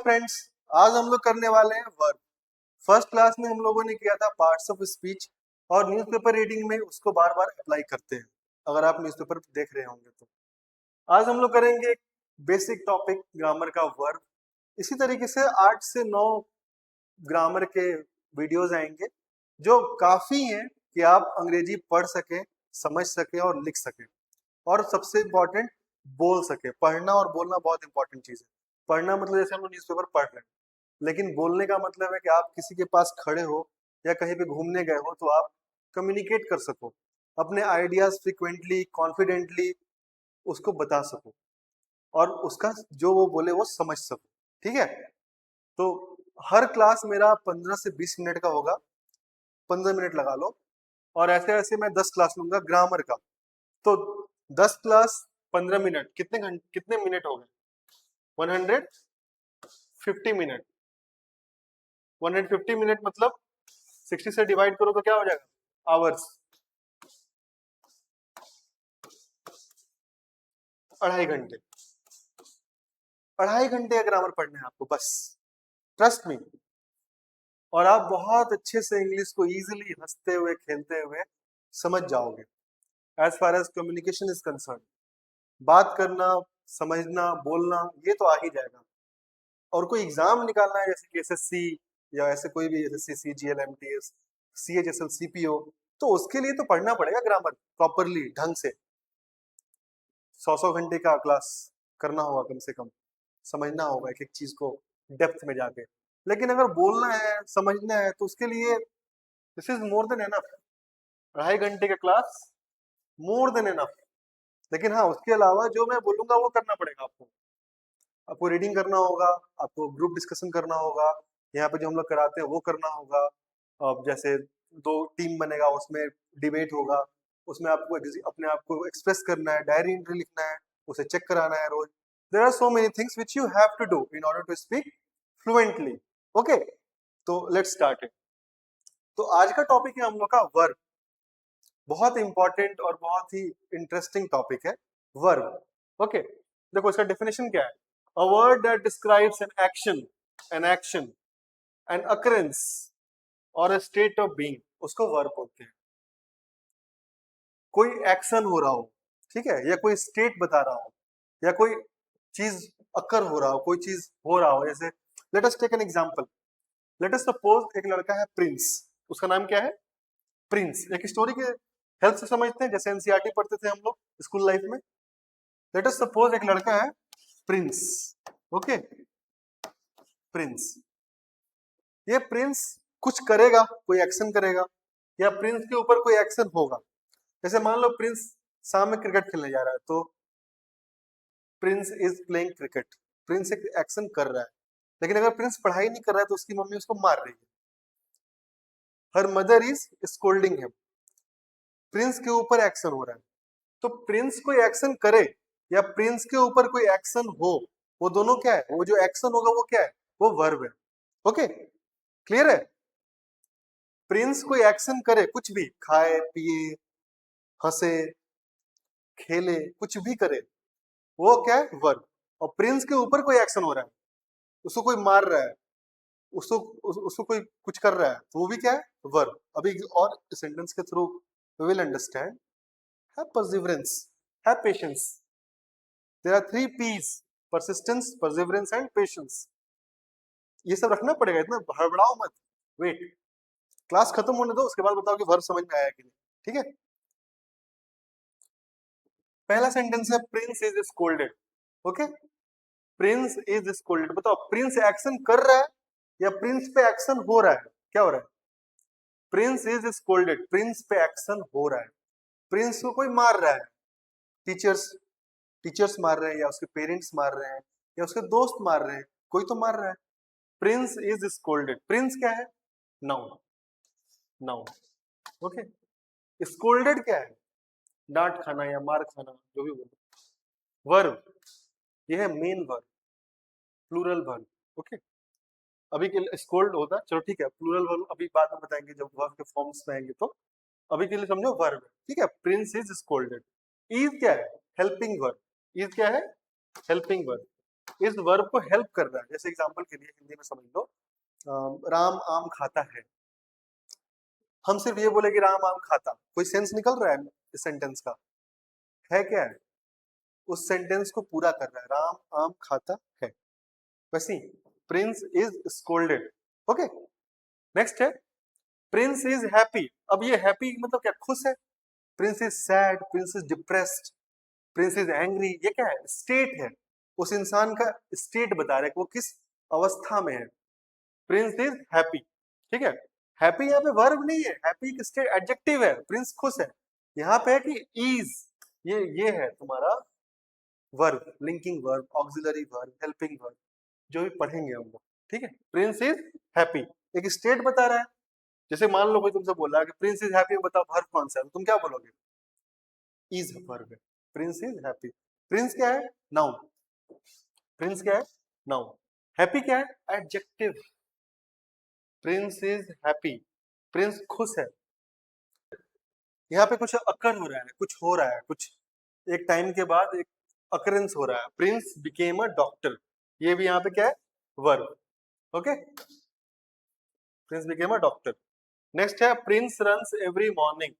Friends, आज हम लोग करने वाले हैं वर्ब। फर्स्ट क्लास में हम लोगों ने किया था पार्ट्स ऑफ स्पीच और न्यूज़पेपर रीडिंग में उसको बार बार अप्लाई करते हैं, अगर आप न्यूज़पेपर देख रहे होंगे तो। आज हम लोग करेंगे एक बेसिक टॉपिक ग्रामर का वर्ब। इसी तरीके से 8 से 9 ग्रामर के वीडियोस आएंगे जो काफी हैं कि आप अंग्रेजी पढ़ सकें, समझ सकें और लिख सकें, और सबसे इम्पोर्टेंट बोल सके। पढ़ना और बोलना बहुत इंपॉर्टेंट चीज है। पढ़ना मतलब जैसे हम लोग न्यूज़पेपर पढ़ रहे हैं, लेकिन बोलने का मतलब है कि आप किसी के पास खड़े हो या कहीं पे घूमने गए हो तो आप कम्युनिकेट कर सको, अपने आइडियाज फ्रिक्वेंटली कॉन्फिडेंटली उसको बता सको, और उसका जो वो बोले वो समझ सको। ठीक है, तो हर क्लास मेरा 15 से 20 मिनट का होगा, 15 मिनट लगा लो। और ऐसे ऐसे मैं 10 क्लास लूंगा ग्रामर का। तो 10 क्लास 15 मिनट, कितने मिनट हो गए? 150 मिनट। 150 मिनट मतलब 60 से डिवाइड करो तो क्या हो जाएगा? आवर्स। 2.5 घंटे। 2.5 घंटे का ग्रामर पढ़ना है आपको बस, ट्रस्ट मी। और आप बहुत अच्छे से इंग्लिश को इजीली हंसते हुए खेलते हुए समझ जाओगे। As far as communication is concern, बात करना, समझना, बोलना, ये तो आ ही जाएगा। और कोई एग्जाम निकालना है जैसे कि एसएससी या ऐसे कोई भी SSC CGL MTS CHSL CPO, तो उसके लिए तो पढ़ना पड़ेगा ग्रामर प्रॉपरली, ढंग से। 100 घंटे का क्लास करना होगा कम से कम, समझना होगा एक एक चीज को डेप्थ में जाके। लेकिन अगर बोलना है, समझना है, तो उसके लिए this is more than enough. 2.5 घंटे का क्लास मोर देन एनफ। लेकिन हाँ, उसके अलावा जो मैं बोलूंगा वो करना पड़ेगा आपको। आपको रीडिंग करना होगा, आपको ग्रुप डिस्कशन करना होगा, यहाँ पे जो हम लोग कराते हैं वो करना होगा। अब जैसे 2 टीम बनेगा, उसमें डिबेट होगा, उसमें आपको अपने आप को एक्सप्रेस करना है, डायरी एंट्री लिखना है, उसे चेक कराना है रोज। There are so many things which you have to do in order to speak fluently. Okay, तो लेट्स स्टार्ट इट। तो आज का टॉपिक है हम लोग का वर्ब। बहुत इंपॉर्टेंट और बहुत ही इंटरेस्टिंग टॉपिक है वर्ब। ओके, देखो इसका डेफिनेशन क्या है। A word that describes an action, an occurrence or a state of being, उसको वर्ब बोलते हैं। कोई एक्शन हो रहा हो, ठीक है, या कोई स्टेट बता रहा हो, या कोई चीज अकर हो रहा हो, कोई चीज हो रहा हो। जैसे let us take an example. Let us suppose एक लड़का है प्रिंस। उसका नाम क्या है? प्रिंस। एक स्टोरी के हेल्प से समझते हैं, जैसे एनसीईआरटी पढ़ते थे हम लोग स्कूल लाइफ में। लेट अस सपोज एक लड़का है प्रिंस। Okay, Prince. ये प्रिंस कुछ करेगा, कोई एक्शन करेगा, या प्रिंस के ऊपर कोई एक्शन होगा। जैसे मान लो प्रिंस शाम में क्रिकेट खेलने जा रहा है, तो Prince is playing cricket. Prince एक एक्शन कर रहा है। लेकिन अगर प्रिंस पढ़ाई नहीं कर रहा है तो उसकी मम्मी उसको मार रही है। Her mother is scolding him. Prince के ऊपर एक्शन हो रहा है। तो प्रिंस कोई एक्शन करे या प्रिंस के ऊपर कोई एक्शन हो, वो दोनों क्या है? वो जो एक्शन होगा वो क्या है? वो वर्ब है। ओके, क्लियर है? प्रिंस कोई एक्शन करे, कुछ भी खाए पिए, हंसे, खेले, कुछ भी करे, वो क्या है? वर्ब। और प्रिंस के ऊपर कोई एक्शन हो रहा है, उसको कोई मार रहा है, उसको कोई कुछ कर रहा है, तो वो भी क्या है? वर्ब। अभी और सेंटेंस के through we will understand. Have perseverance, have patience. There are 3 P's: persistence, perseverance and patience. ये सब रखना पड़ेगा, इतना हड़बड़ाओ मत। वेट, क्लास खत्म होने दो, उसके बाद बताओ कि वर्ब समझ में आया कि नहीं। ठीक है, पहला सेंटेंस है Prince is scolded. Okay, Prince is scolded. बताओ, प्रिंस एक्शन कर रहा है या प्रिंस पे एक्शन हो रहा है? क्या हो रहा है? प्रिंस इज स्कोल्डेड, प्रिंस पे एक्शन हो रहा है। प्रिंस को कोई मार रहा है, टीचर्स टीचर्स मार रहे हैं, या उसके पेरेंट्स मार रहे हैं, या उसके दोस्त मार रहे हैं, कोई तो मार रहा है। Prince is scolded. प्रिंस क्या है? नाउन। नाउन। ओके, स्कोल्डेड क्या है? डांट खाना या मार खाना, जो भी बोलो। वर्ब, ये है main verb, plural verb. Okay, अभी के लिए स्कोल्ड होता है, चलो ठीक है, प्लूरल वर्ब अभी बाद में बताएंगे जब वर्ब के फॉर्म्स में आएंगे। तो अभी के लिए समझो वर्ब है। ठीक है, प्रिंस इज स्कोल्डेड। इज क्या है? Helping verb. इज क्या है? Helping verb. इस वर्ब को हेल्प कर रहा है। जैसे एग्जांपल के लिए हिंदी में समझ लो, राम आम खाता है। हम सिर्फ ये बोले कि राम आम खाता, कोई सेंस निकल रहा है इस सेंटेंस का? है क्या है? उस सेंटेंस को पूरा कर रहा है, राम आम खाता है। वैसे Prince is scolded. Okay, next है प्रिंस इज हैप्पी। अब ये हैप्पी मतलब क्या? खुश है। Prince is sad, Prince is depressed, Prince is angry. ये क्या है? स्टेट है। उस इंसान का स्टेट बता रहा है कि वो किस अवस्था में है। प्रिंस इज हैप्पी, ठीक है। हैप्पी यहाँ पे वर्ब नहीं है, हैप्पी एक स्टेट एडजेक्टिव है। प्रिंस खुश है। यहाँ पे है कि इज, ये है तुम्हारा verb, linking verb, auxiliary verb, helping verb, जो भी पढ़ेंगे हम लोग, ठीक है। प्रिंस इज हैप्पी एक स्टेट बता रहा है। जैसे मान लो कोई तुमसे बोल रहा है कि प्रिंस इज हैप्पी, बताओ वर्ब कौन सा है, तो तुम क्या बोलोगे? इज वर्ब है। Prince is happy. प्रिंस क्या है? नाउन। प्रिंस क्या है? नाउन। हैप्पी क्या है? Adjective. Prince is happy, Prince खुश है। यहाँ पे कुछ अकर हो रहा है, कुछ हो रहा है, कुछ एक टाइम के बाद एक अकरेंस हो रहा है। प्रिंस बिकेम अ डॉक्टर, ये भी यहाँ पे क्या है? Verb. Okay, Prince became a doctor. Next है प्रिंस रन्स एवरी मॉर्निंग।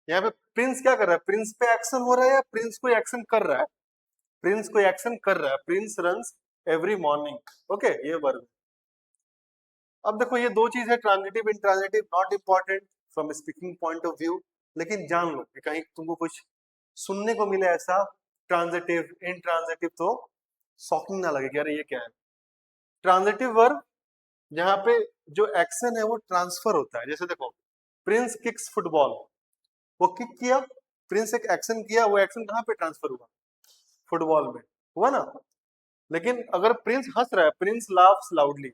यहाँ पे प्रिंस क्या कर रहा है? प्रिंस पे एक्शन हो रहा है या प्रिंस कोई एक्शन कर रहा है? प्रिंस कोई एक्शन कर रहा है। Prince runs every morning. Okay, ये वर्ब। अब देखो ये दो चीज है, transitive intransitive, not important from speaking point of view, लेकिन जान लो कि कहीं तुमको कुछ सुनने को मिले ऐसा ट्रांजिटिव इंट्रांजिटिव तो शॉकिंग ना लगे कि अरे ये क्या है। ट्रांजिटिव वर्ब जहाँ पे जो एक्शन है वो ट्रांसफर होता है। जैसे देखो प्रिंस किक्स फुटबॉल, वो किक किया, प्रिंस एक एक्शन किया, वो एक्शन कहाँ पे ट्रांसफर हुआ? फुटबॉल में हुआ ना। लेकिन अगर प्रिंस हंस रहा है, प्रिंस लाफ्स लाउडली,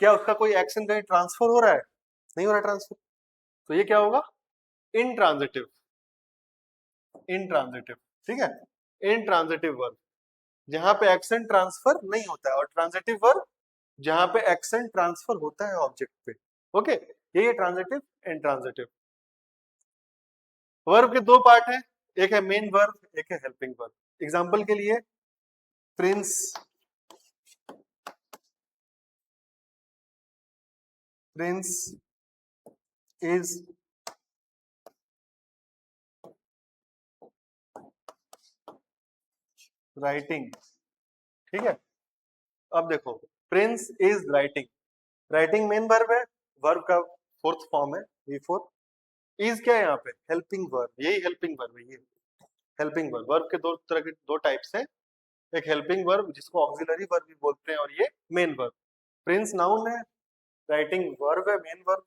क्या उसका कोई एक्शन कहीं ट्रांसफर हो रहा है? नहीं हो रहा ट्रांसफर। तो ये क्या होगा? इनट्रांजिटिव। इनट्रांजिटिव, ठीक है। इनट्रांजिटिव वर्ब जहां पे एक्शन ट्रांसफर नहीं होता है, और ट्रांजिटिव वर्ब जहां पे एक्शन ट्रांसफर होता है ऑब्जेक्ट पे। ओके, ये ट्रांजिटिव इनट्रांजिटिव। वर्ब के दो पार्ट है, एक है मेन वर्ब, एक है हेल्पिंग वर्ब। एग्जांपल के लिए प्रिंस प्रिंस इज राइटिंग, ठीक है। अब देखो Prince is writing, writing main verb है, वर्ब का फोर्थ फॉर्म है वी फोर। इज क्या है यहाँ पे? हेल्पिंग वर्ब, यही हेल्पिंग वर्ब है। ये हेल्पिंग वर्ब, वर्ब के दो तरह के दो टाइप्स हैं, एक हेल्पिंग वर्ब जिसको ऑक्सिलरी वर्ब भी बोलते हैं, और ये मेन वर्ब। प्रिंस नाउन है, राइटिंग वर्ब है, मेन वर्ब,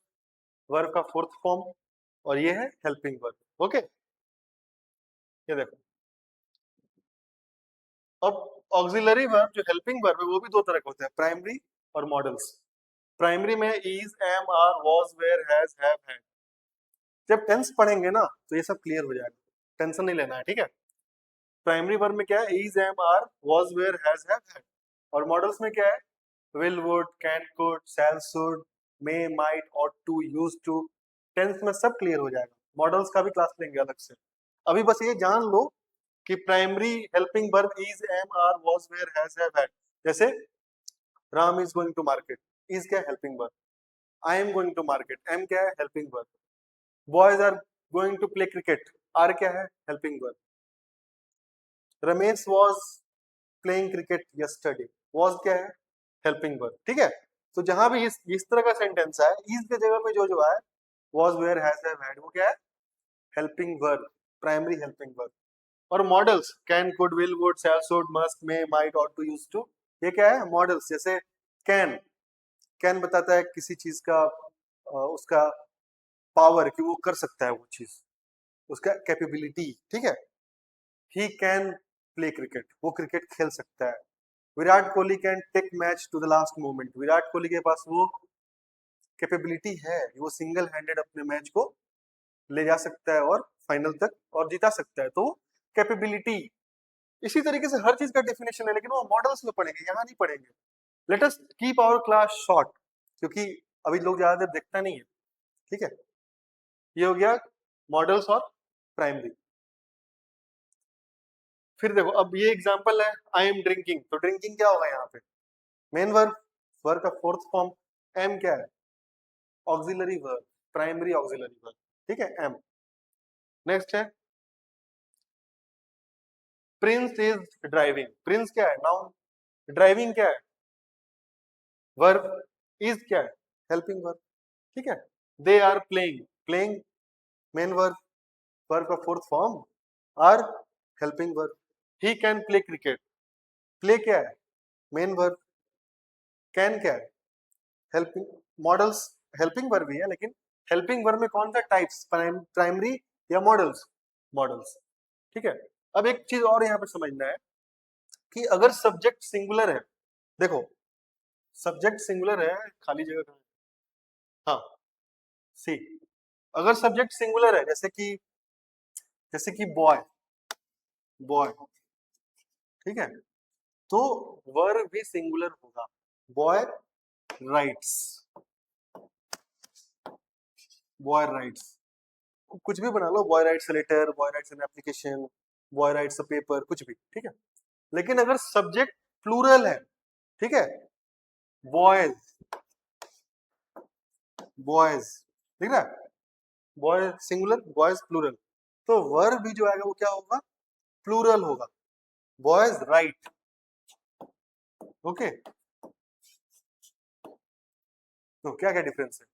वर्ब का फोर्थ फॉर्म, और ये है हेल्पिंग वर्ब। ओके, ये देखो। अब ऑक्सिलरी वर्ब जो हेल्पिंग वर्ब है वो भी दो तरह के होते हैं, प्राइमरी और मॉडल्स। प्राइमरी में is, am, are, was, were, has, have, had. जब टेंस पढ़ेंगे ना तो ये सब क्लियर हो जाएगा, टेंशन नहीं लेना है, ठीक है। प्राइमरी वर्ब में क्या है? Is, am, are, was, were, has, have, had. और मॉडल्स में क्या है? Will, would, can, could, shall, should, may, might, ought to, use to. Tense में सब क्लियर हो जाएगा, मॉडल्स का भी क्लास लेंगे अलग से। अभी बस ये जान लो कि primary helping verb is, am, are, was, were, has, have, had. जैसे Ram is going to market, is क्या है? Helping verb. I am going to market, am क्या है? Helping verb. Boys are going to play cricket, are क्या है? Helping verb. Ramesh was playing cricket yesterday, was क्या है? Helping verb, ठीक है। तो जहां भी इस तरह का सेंटेंस है, इज के जगह पे जो जो है was, were, has, have, had, वो क्या है? Helping verb, primary helping verb. और modals can, could, will, would, shall, should, must, may, might, ought to, use to, ये क्या है? मॉडल्स। जैसे कैन, कैन बताता है किसी चीज का उसका पावर, कि वो कर सकता है वो चीज, उसका कैपेबिलिटी, ठीक है। ही कैन प्ले क्रिकेट, वो क्रिकेट खेल सकता है। Virat Kohli can take match to the last moment, Virat Kohli के पास वो कैपेबिलिटी है, वो सिंगल हैंडेड अपने मैच को ले जा सकता है और फाइनल तक और जिता सकता है, तो कैपेबिलिटी। इसी तरीके से हर चीज का डेफिनेशन है, लेकिन वो मॉडल्स में पढ़ेंगे, यहाँ नहीं पढ़ेंगे। Let us keep our class short, क्योंकि अभी लोग ज्यादा देर देखता नहीं है, ठीक है। ये हो गया मॉडल्स और प्राइमरी। फिर देखो, अब ये एग्जांपल है आई एम ड्रिंकिंग, तो ड्रिंकिंग क्या होगा यहाँ पे? मेन वर्ब, वर्ब का फोर्थ फॉर्म। एम क्या है? Auxiliary verb, primary auxiliary verb, ठीक है, एम। नेक्स्ट है प्रिंस इज ड्राइविंग, प्रिंस क्या है? नाउन। ड्राइविंग क्या है? वर्ब। इज क्या है? हेल्पिंग वर्ब, ठीक है। They are playing, playing main verb, verb का fourth form. Are helping verb. He can play cricket, play क्या है? Main verb. कैन क्या है? हेल्पिंग। मॉडल्स हेल्पिंग वर्ब भी है, लेकिन हेल्पिंग वर्ब में कौन सा टाइप्स? प्राइमरी या मॉडल्स? मॉडल्स, ठीक है। अब एक चीज और यहाँ पे समझना है कि अगर सब्जेक्ट सिंगुलर है, देखो सब्जेक्ट सिंगुलर है, खाली जगह कहाँ है? हाँ, सी। अगर सब्जेक्ट सिंगुलर है, जैसे कि बॉय, बॉय, ठीक है, तो वर्ब भी सिंगुलर होगा। बॉय राइट्स, बॉय राइट्स, कुछ भी बना लो, boy writes a letter, boy writes an application, boy writes a paper, कुछ भी, ठीक है। लेकिन अगर सब्जेक्ट प्लूरल है, ठीक है, बॉयज, बॉयज, ठीक है, बॉय सिंगुलर, बॉयज प्लूरल, तो वर्ब भी जो आएगा वो क्या होगा? प्लूरल होगा। Boys right, okay. तो क्या क्या डिफरेंस है?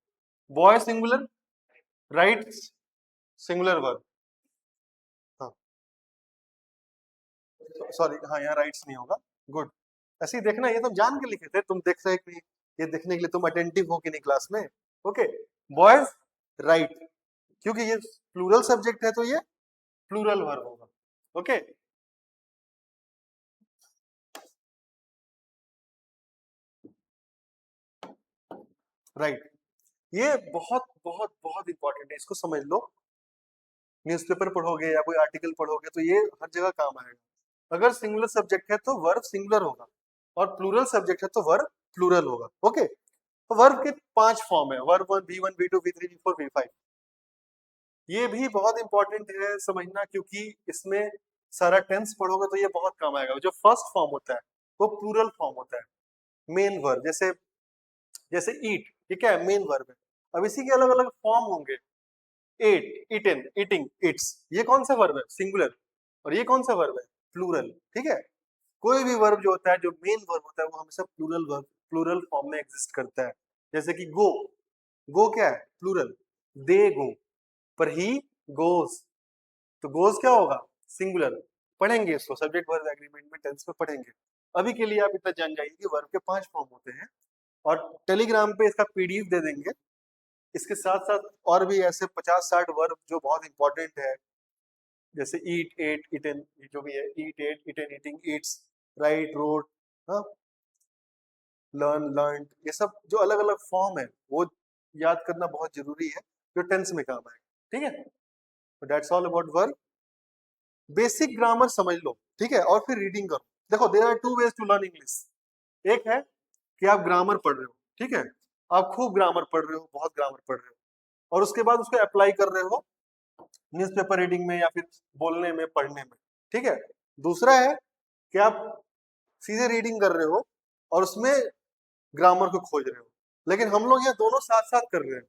Boy singular, rights singular verb. हाँ, सॉरी, हाँ यहाँ राइट्स नहीं होगा। गुड, ऐसे ही देखना, ये तुम जान के लिखे थे, तुम देख रहे कि नहीं, ये देखने के लिए तुम अटेंटिव हो कि नहीं क्लास में। ओके, बॉयज राइट, क्योंकि ये प्लूरल सब्जेक्ट है तो ये प्लूरल वर्ब होगा, ओके। राइट, ये बहुत बहुत बहुत इंपॉर्टेंट है, इसको समझ लो। न्यूज़पेपर पढ़ोगे या कोई आर्टिकल पढ़ोगे तो ये हर जगह काम आएगा। अगर सिंगुलर सब्जेक्ट है तो वर्ब सिंगुलर होगा, और प्लूरल सब्जेक्ट है तो वर्ब प्लूरल होगा, ओके। तो वर्ब के 5 फॉर्म है, verb 1, V1, V2, V3, V4, V5। ये भी बहुत इंपॉर्टेंट है समझना, क्योंकि इसमें सारा टेंस पढ़ोगे तो ये बहुत काम आएगा। जो फर्स्ट फॉर्म होता है वो प्लूरल फॉर्म होता है, मेन वर्ब, जैसे जैसे ईट, ठीक है, मेन वर्ब है। अब इसी के अलग अलग फॉर्म होंगे। एट, इटन, ईटिंग, इट्स, ये कौन सा वर्ब है? सिंगुलर। और ये कौन सा वर्ब है? प्लूरल, ठीक है। कोई भी वर्ब जो होता है, जो मेन वर्ब होता है, वो हमेशा प्लूरल वर्ब, प्लूरल फॉर्म में एग्जिस्ट करता है। जैसे कि गो, गो क्या है? प्लूरल। दे गो, पर ही गोज, तो गोज क्या होगा? सिंगुलर। पढ़ेंगे इसको सब्जेक्ट वर्ब एग्रीमेंट में, टेंस में पढ़ेंगे। अभी के लिए आप इतना जान जाइए कि वर्ब के 5 फॉर्म होते हैं, और टेलीग्राम पे इसका पीडीएफ दे देंगे। इसके साथ साथ और भी ऐसे 50-60 वर्ब जो बहुत इंपॉर्टेंट है, जैसे ईट, एट, इटन, जो भी है, eat, ate, eaten, eating, eats, write, rode, हाँ, लर्न, लर्न, ये सब जो अलग अलग फॉर्म है वो याद करना बहुत जरूरी है, जो टेंस में काम आएगा, ठीक है। That's all about verb. Basic grammar समझ लो, ठीक है, और फिर रीडिंग करो। देखो, there are two ways to learn English. एक है कि आप ग्रामर पढ़ रहे हो, ठीक है, आप खूब ग्रामर पढ़ रहे हो, बहुत ग्रामर पढ़ रहे हो, और उसके बाद उसको अप्लाई कर रहे हो न्यूज़पेपर रीडिंग में या फिर बोलने में, पढ़ने में, ठीक है। दूसरा है कि आप सीधे रीडिंग कर रहे हो और उसमें ग्रामर को खोज रहे हो। लेकिन हम लोग ये दोनों साथ साथ कर रहे हैं।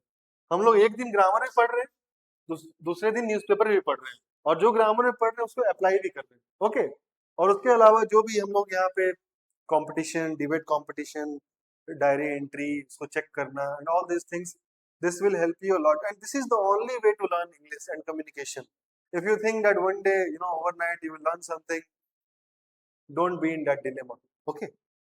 हम लोग एक दिन ग्रामर भी पढ़ रहे हैं, दूसरे दिन न्यूज़पेपर भी पढ़ रहे हैं, और जो ग्रामर में पढ़ रहे हैं उसको अप्लाई भी कर रहे हैं, ओके। और उसके अलावा जो भी हम लोग यहाँ पे competition, debate competition, diary entry, उसको चेक करना, and all this things, this will help you a lot, and this is the only way to learn English and communication. If you think that one day, overnight you will learn something, don't be in that dilemma, okay.